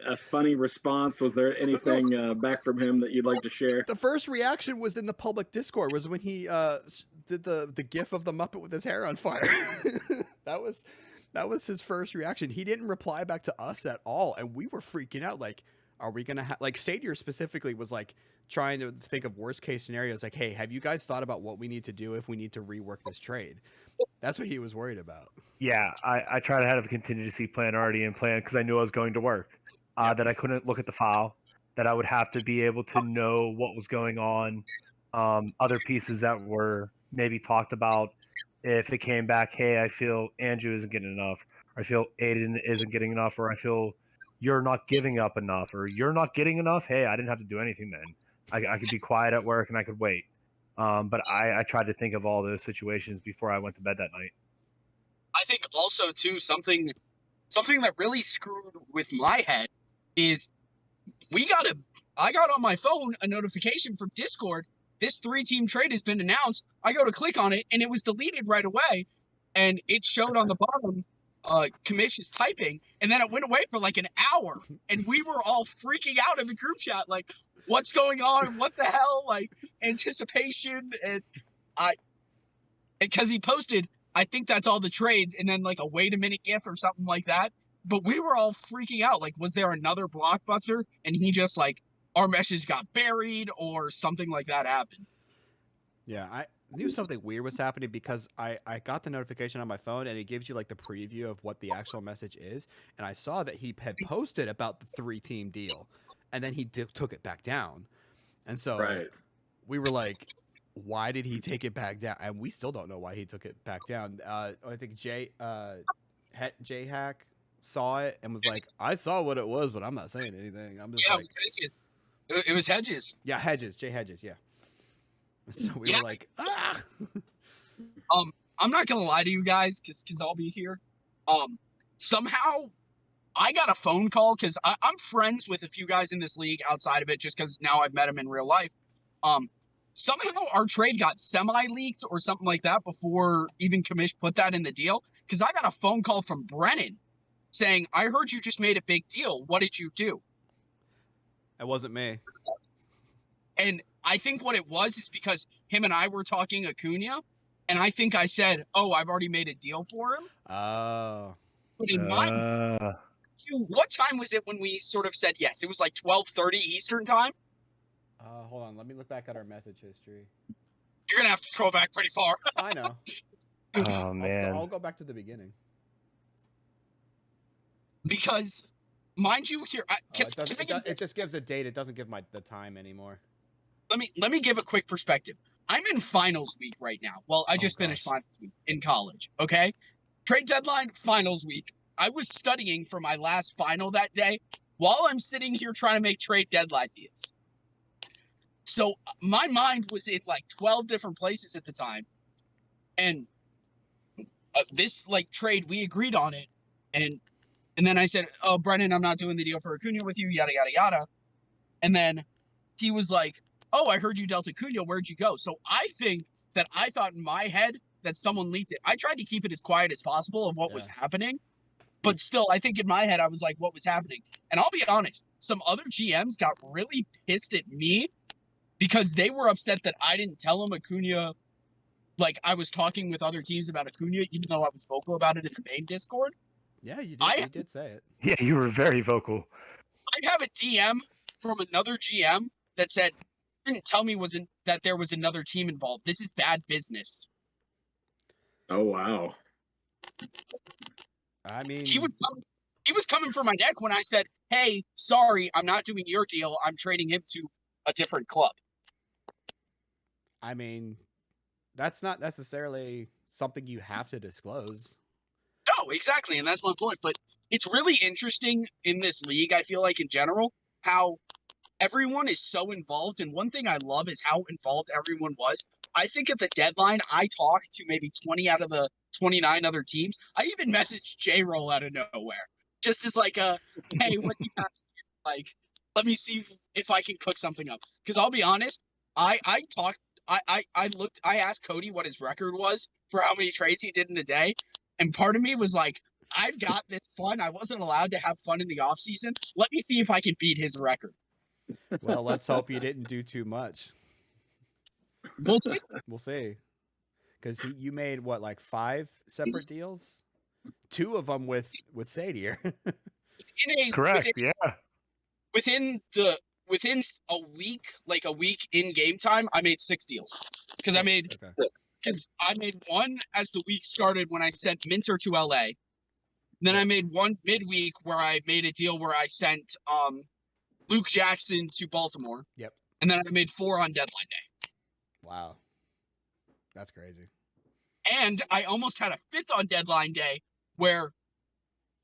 a funny response? Was there anything back from him that you'd like to share? The first reaction was in the public Discord. Was when he did the gif of the Muppet with his hair on fire. that was his first reaction. He didn't reply back to us at all, and we were freaking out. Like, are we gonna have like Sadier specifically was like trying to think of worst case scenarios. Like, hey, have you guys thought about what we need to do if we need to rework this trade? That's what he was worried about. Yeah, I tried to have a contingency plan already in plan because I knew I was going to work. That I couldn't look at the file, that I would have to be able to know what was going on, other pieces that were maybe talked about. If it came back, hey, I feel Andrew isn't getting enough, or I feel Aiden isn't getting enough, or I feel you're not giving up enough, or you're not getting enough, hey, I didn't have to do anything then. I could be quiet at work and I could wait. But I tried to think of all those situations before I went to bed that night. I think also, too, something that really screwed with my head is I got on my phone a notification from Discord this 3-team trade has been announced. I go to click on it, and it was deleted right away, and it showed on the bottom, Kamish is typing, and then it went away for like an hour, and we were all freaking out in the group chat, like, what's going on? What the hell? Like, anticipation, and because he posted, I think that's all the trades, and then like a wait a minute gif or something like that. But we were all freaking out. Like, was there another blockbuster? And he just like, our message got buried or something like that happened. Yeah, I knew something weird was happening because I got the notification on my phone and it gives you like the preview of what the actual message is. And I saw that he had posted about the 3-team deal and then he took it back down. And so we were like, why did he take it back down? And we still don't know why he took it back down. I think J Hack saw it and was like, I saw what it was, but I'm not saying anything. I'm just like, it was Hedges. Yeah, Jay Hedges, yeah. So we were like, ah. I'm not gonna lie to you guys, because I'll be here. Somehow I got a phone call because I'm friends with a few guys in this league outside of it, just because now I've met them in real life. Somehow our trade got semi-leaked or something like that before even Kamish put that in the deal. Because I got a phone call from Brennan saying, I heard you just made a big deal. What did you do? It wasn't me. And I think what it was is because him and I were talking Acuna, and I think I said, oh, I've already made a deal for him. Oh. But in my what time was it when we sort of said yes? It was like 12:30 Eastern time. Hold on. Let me look back at our message history. You're going to have to scroll back pretty far. I know. Oh, man. I'll go back to the beginning. Because, mind you, here... it just gives a date. It doesn't give the time anymore. Let me give a quick perspective. I'm in finals week right now. Well, I just finished finals week in college, okay? Trade deadline, finals week. I was studying for my last final that day while I'm sitting here trying to make trade deadline deals. So my mind was in like 12 different places at the time. And this like trade, we agreed on it. And then I said, oh, Brennan, I'm not doing the deal for Acuna with you, yada, yada, yada. And then he was like, oh, I heard you dealt Acuna. Where'd you go? So I think that I thought in my head that someone leaked it. I tried to keep it as quiet as possible of what was happening. But still, I think in my head, I was like, what was happening? And I'll be honest, some other GMs got really pissed at me because they were upset that I didn't tell them Acuna. Like, I was talking with other teams about Acuna, even though I was vocal about it in the main Discord. Yeah, you did. You did say it. Yeah, you were very vocal. I have a DM from another GM that said, didn't tell me that there was another team involved. This is bad business. Oh, wow. I mean, he was coming for my neck when I said, hey, sorry, I'm not doing your deal. I'm trading him to a different club. I mean, that's not necessarily something you have to disclose. No, exactly. And that's my point. But it's really interesting in this league, I feel like in general, how everyone is so involved. And one thing I love is how involved everyone was. I think at the deadline, I talked to maybe 20 out of the 29 other teams. I even messaged J-Roll out of nowhere. Just as like a, hey, what do you have to do? Like, let me see if I can cook something up. Because I'll be honest, I asked Cody what his record was for how many trades he did in a day. And part of me was like, I've got this fun. I wasn't allowed to have fun in the off season. Let me see if I can beat his record. Well, let's hope you didn't do too much. We'll see. We'll see. Because you made what, like 5 separate deals? 2 of them with Sadier. Correct. Within a week, like a week in game time, I made 6 deals. Because I made one as the week started when I sent Minter to LA. Then I made one midweek where I made a deal where I sent Luke Jackson to Baltimore. Yep. And then I made 4 on deadline day. Wow. That's crazy. And I almost had a 5th on deadline day where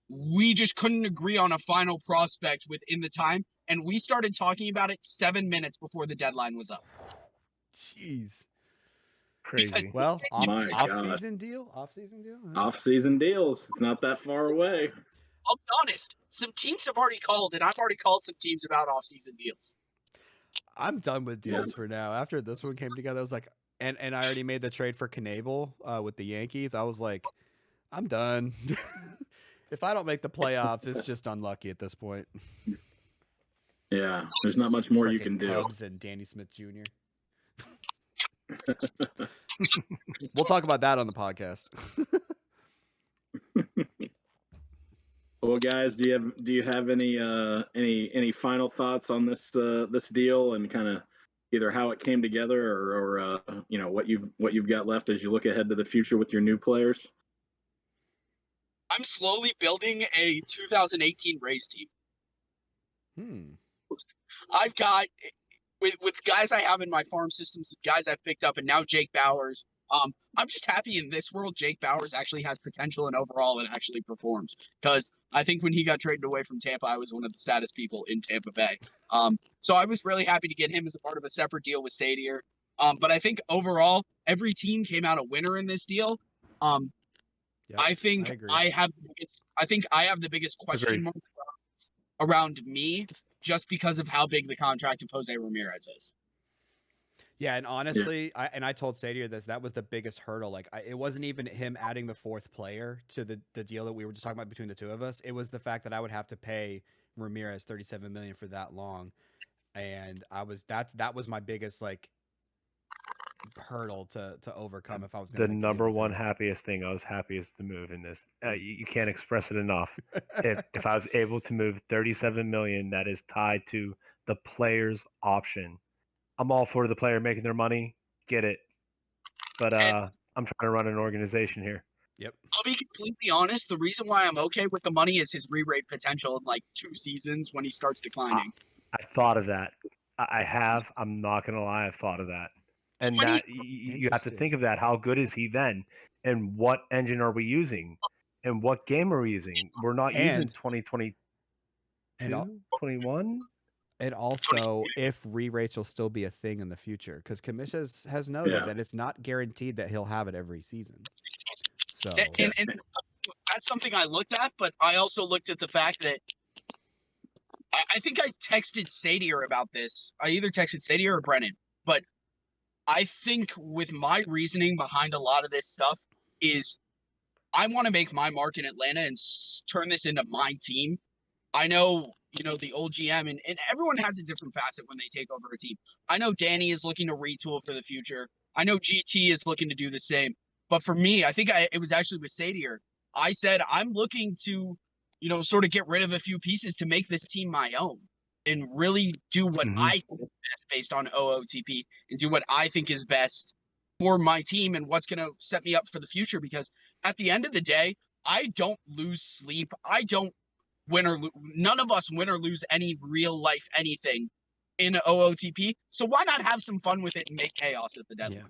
we just couldn't agree on a final prospect within the time. And we started talking about it 7 minutes before the deadline was up. Jeez. Crazy. Well, off-season deal? Off-season deal? Off-season deals. Not that far away. I'll be honest. Some teams have already called, and I've already called some teams about off-season deals. I'm done with deals for now. After this one came together, I was like, and I already made the trade for Knable with the Yankees. I was like, I'm done. If I don't make the playoffs, it's just unlucky at this point. Yeah, there's not much more you Frickin' can do. Cubs and Danny Smith Jr. We'll talk about that on the podcast. Well, guys, do you have any final thoughts on this this deal and kind of either how it came together or you know what you've got left as you look ahead to the future with your new players? I'm slowly building a 2018 Rays team. I've got with guys I have in my farm systems, guys I've picked up, and now Jake Bauers. I'm just happy in this world Jake Bauers actually has potential and overall it actually performs. Because I think when he got traded away from Tampa, I was one of the saddest people in Tampa Bay. So I was really happy to get him as a part of a separate deal with Sadier. But I think overall every team came out a winner in this deal. Yep, I think agree. I have the biggest question mark around me just because of how big the contract of Jose Ramirez is. Yeah, and honestly, I told Sadier this, that was the biggest hurdle. Like, it wasn't even him adding the fourth player to the deal that we were just talking about between the two of us. It was the fact that I would have to pay Ramirez $37 million for that long, and that was my biggest like hurdle to overcome if I was the number one happiest thing. I was happiest to move in this. You can't express it enough. if I was able to move $37 million, that is tied to the player's option. I'm all for the player making their money. Get it. But I'm trying to run an organization here. Yep. I'll be completely honest. The reason why I'm okay with the money is his re-rate potential in like 2 seasons when he starts declining. I thought of that. I have. I'm not going to lie. I've thought of that. And that you have to think of that. How good is he then? And what engine are we using? And what game are we using? We're not using 2022, 21. And also, if re-rates will still be a thing in the future, because Kamish has noted that it's not guaranteed that he'll have it every season. So, and that's something I looked at, but I also looked at the fact that I think I texted Sadier about this. I either texted Sadier or Brennan, but I think with my reasoning behind a lot of this stuff is I want to make my mark in Atlanta and turn this into my team. I know, the old GM and everyone has a different facet when they take over a team. I know Danny is looking to retool for the future. I know GT is looking to do the same. But for me, I think it was actually with Sadier. I said, I'm looking to, sort of get rid of a few pieces to make this team my own and really do what I think is best based on OOTP and do what I think is best for my team and what's going to set me up for the future. Because at the end of the day, I don't lose sleep. I don't none of us win or lose any real life anything in OOTP. So why not have some fun with it and make chaos at the deadline? Yeah.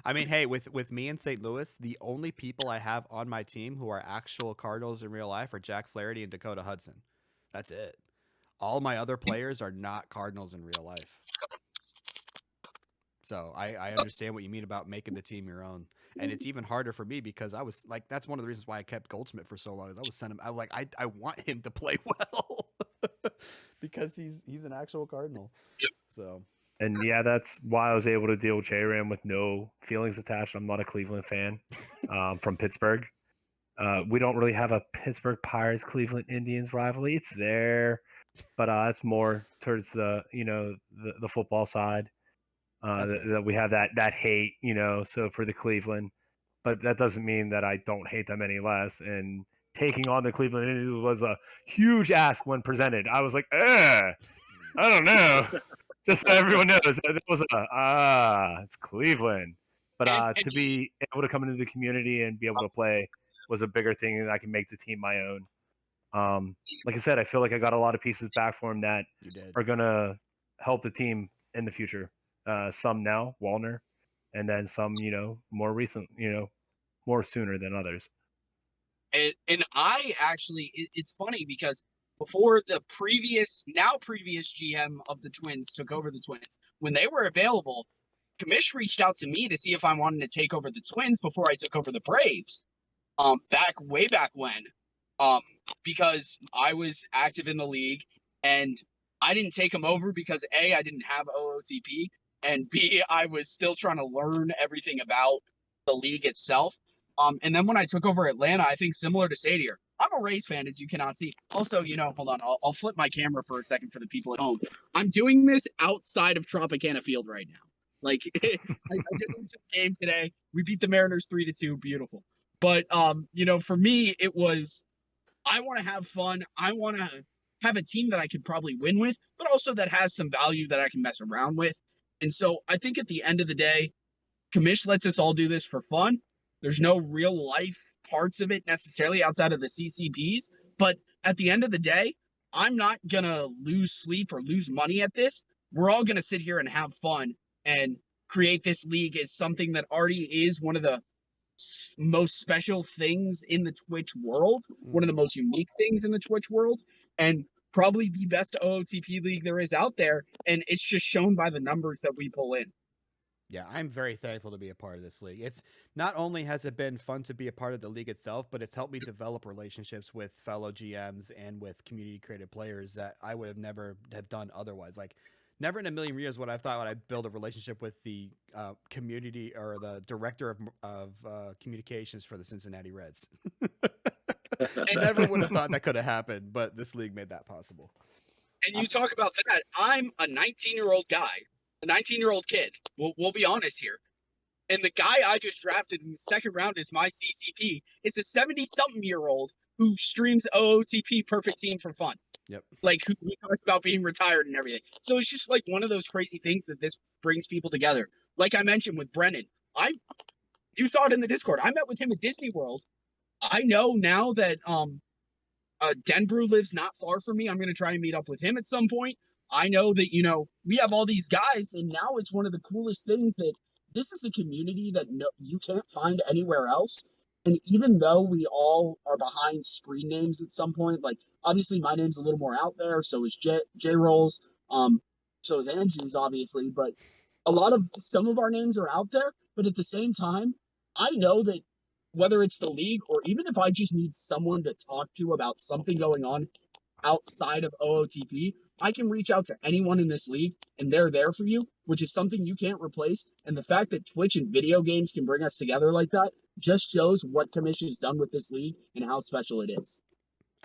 I mean, hey, with me in St. Louis, the only people I have on my team who are actual Cardinals in real life are Jack Flaherty and Dakota Hudson. That's it. All my other players are not Cardinals in real life. So I understand what you mean about making the team your own. And it's even harder for me because I was like, that's one of the reasons why I kept Goldschmidt for so long. I was like, I want him to play well because he's an actual Cardinal. So. And yeah, that's why I was able to deal with J-Ram with no feelings attached. I'm not a Cleveland fan from Pittsburgh. We don't really have a Pittsburgh Pirates Cleveland Indians rivalry. It's there, but it's more towards the the football side. That we have that hate, so for the Cleveland, but that doesn't mean that I don't hate them any less. And taking on the Cleveland Indians was a huge ask when presented. I was like, I don't know. Just so everyone knows, it was it's Cleveland. But to be able to come into the community and be able to play was a bigger thing, and I can make the team my own. Like I said, I feel like I got a lot of pieces back for him that are going to help the team in the future. Some now, Wallner, and then some, more recent, more sooner than others. And I actually, it's funny because before the previous GM of the Twins took over the Twins, when they were available, Kamish reached out to me to see if I wanted to take over the Twins before I took over the Braves. Way back when, because I was active in the league and I didn't take him over because A, I didn't have OOTP, and B, I was still trying to learn everything about the league itself. And then when I took over Atlanta, I think similar to Sadier, I'm a Rays fan, as you cannot see. Also, hold on, I'll flip my camera for a second for the people at home. I'm doing this outside of Tropicana Field right now. Like, I did win some game today. We beat the Mariners 3-2. Beautiful. But, for me, it was, I want to have fun. I want to have a team that I could probably win with, but also that has some value that I can mess around with. And so I think at the end of the day, Commish lets us all do this for fun. There's no real life parts of it necessarily outside of the CCPs. But at the end of the day, I'm not going to lose sleep or lose money at this. We're all going to sit here and have fun and create this league as something that already is one of the most special things in the Twitch world, one of the most unique things in the Twitch world, and probably the best OOTP league there is out there. And it's just shown by the numbers that we pull in. Yeah, I'm very thankful to be a part of this league. It's not only has it been fun to be a part of the league itself, but it's helped me develop relationships with fellow GMs and with community created players that I would have never have done otherwise. Like, never in a million years would I have thought I'd build a relationship with the community or the director of communications for the Cincinnati Reds. I never would have thought that could have happened, but this league made that possible. And you talk about that. I'm a 19-year-old guy, a 19-year-old kid. We'll be honest here. And the guy I just drafted in the second round is my CCP. It's a 70-something-year-old who streams OOTP Perfect Team for fun. Yep. Like, who talks about being retired and everything. So it's just like one of those crazy things that this brings people together. Like I mentioned with Brennan, you saw it in the Discord. I met with him at Disney World. I know now that Denbrew lives not far from me. I'm going to try and meet up with him at some point. I know that, we have all these guys, and now it's one of the coolest things that this is a community that you can't find anywhere else. And even though we all are behind screen names at some point, like obviously my name's a little more out there, so is J-Rolls, so is Andrew's obviously, but some of our names are out there, but at the same time, I know that whether it's the league or even if I just need someone to talk to about something going on outside of OOTP, I can reach out to anyone in this league and they're there for you, which is something you can't replace. And the fact that Twitch and video games can bring us together like that just shows what Commission has done with this league and how special it is.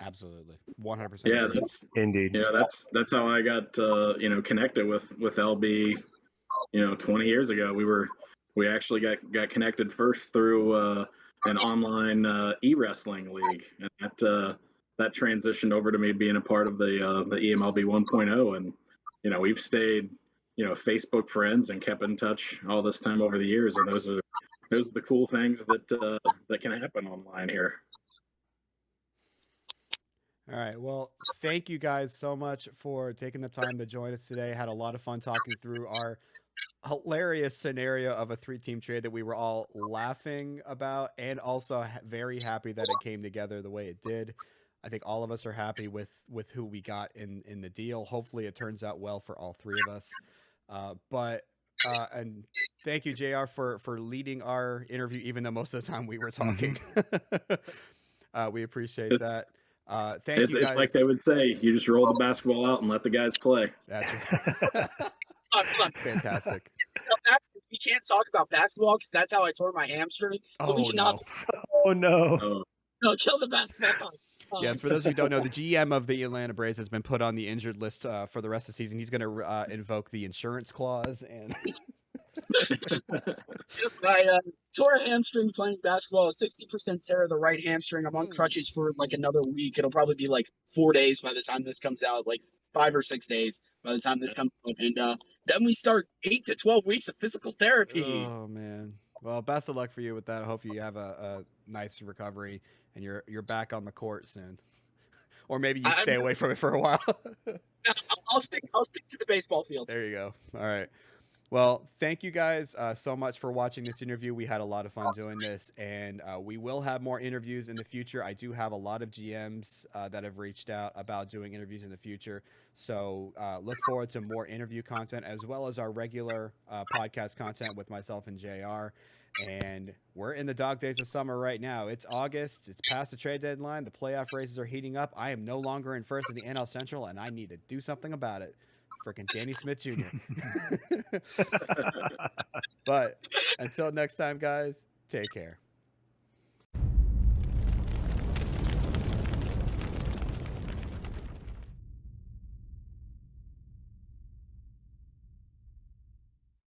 Absolutely. 100%. Yeah, that's Indeed. Yeah, that's how I got connected with LB 20 years ago. We actually got connected first through an online e-wrestling league, and that transitioned over to me being a part of the eMLB 1.0, and we've stayed Facebook friends and kept in touch all this time over the years, and those are the cool things that can happen online here. All right. Well, thank you guys so much for taking the time to join us today. Had a lot of fun talking through our hilarious scenario of a 3-team trade that we were all laughing about, and also very happy that it came together the way it did. I think all of us are happy with who we got in the deal. Hopefully it turns out well for all three of us. And thank you, JR, for leading our interview, even though most of the time we were talking. We appreciate that. Thank you guys. It's like they would say, you just roll the basketball out and let the guys play. That's right. Fantastic. We can't talk about basketball because that's how I tore my hamstring. So we cannot. Oh no! No, kill the basketball talk. Yes, for those who don't know, the GM of the Atlanta Braves has been put on the injured list for the rest of the season. He's going to invoke the insurance clause and. I tore a hamstring playing basketball, a 60% tear of the right hamstring. I'm on crutches for like another week. It'll probably be like 4 days by the time this comes out, like 5 or 6 days by the time this comes out. And then we start 8 to 12 weeks of physical therapy. Oh, man. Well, best of luck for you with that. I hope you have a nice recovery and you're back on the court soon. Or maybe you stay away from it for a while. I'll stick to the baseball field. There you go. All right. Well, thank you guys so much for watching this interview. We had a lot of fun doing this, and we will have more interviews in the future. I do have a lot of GMs that have reached out about doing interviews in the future. So look forward to more interview content as well as our regular podcast content with myself and JR. And we're in the dog days of summer right now. It's August. It's past the trade deadline. The playoff races are heating up. I am no longer in first in the NL Central, and I need to do something about it. Freaking Danny Smith Jr. But until next time, guys, take care.